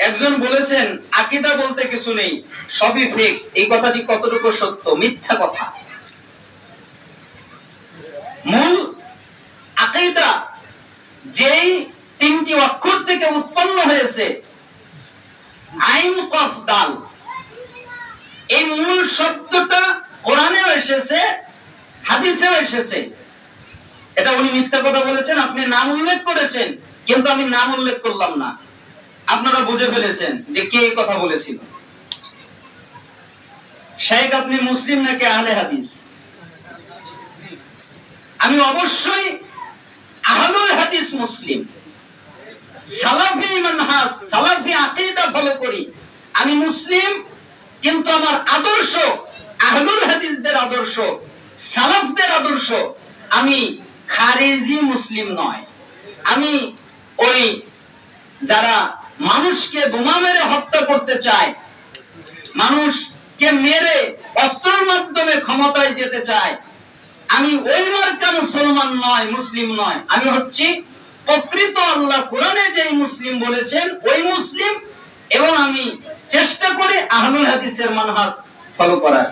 একজন বলেছেন আকীদা বলতে কিছু নেই, সবই ফেক। এই কথাটি কতটুকু সত্য? মিথ্যা কথা। মূল আকীদা যেই তিনটি অক্ষর থেকে উৎপন্ন হয়েছে, আইন কফ দাল, এই মূল শব্দটা কোরআনেও এসেছে, হাদিসেও এসেছে। এটা উনি মিথ্যা কথা বলেছেন, আপনি নাম উল্লেখ করেছেন, কিন্তু আমি নাম উল্লেখ করলাম না। আপনারা বুঝে ফেলেছেন যে কে এই কথা বলেছিল। শেখ, আপনি মুসলিম নাকি আহলে হাদিস? আমি অবশ্যই আহলুল হাদিস মুসলিম, সালাফি মানহাজ, সালাফি আকীদা ফলো করি। আমি মুসলিম, কিন্তু আমার আদর্শ আহলুল হাদিসদের আদর্শ, সালাফদের আদর্শ। আমি খারিজি মুসলিম নয়। আমি ওই যারা মানুষকে বোমা মেরে হত্যা করতে চায়, মানুষকে মেরে অস্ত্রের মাধ্যমে ক্ষমতায় যেতে চায়, আমি ওই মার্কা মুসলমান নয়, মুসলিম নয়। আমি হচ্ছি প্রকৃত আল্লাহ কোরআনে যেই মুসলিম বলেছেন ওই মুসলিম, এবং আমি চেষ্টা করি আহলুল হাদিসের মানহাজ ফলো করার।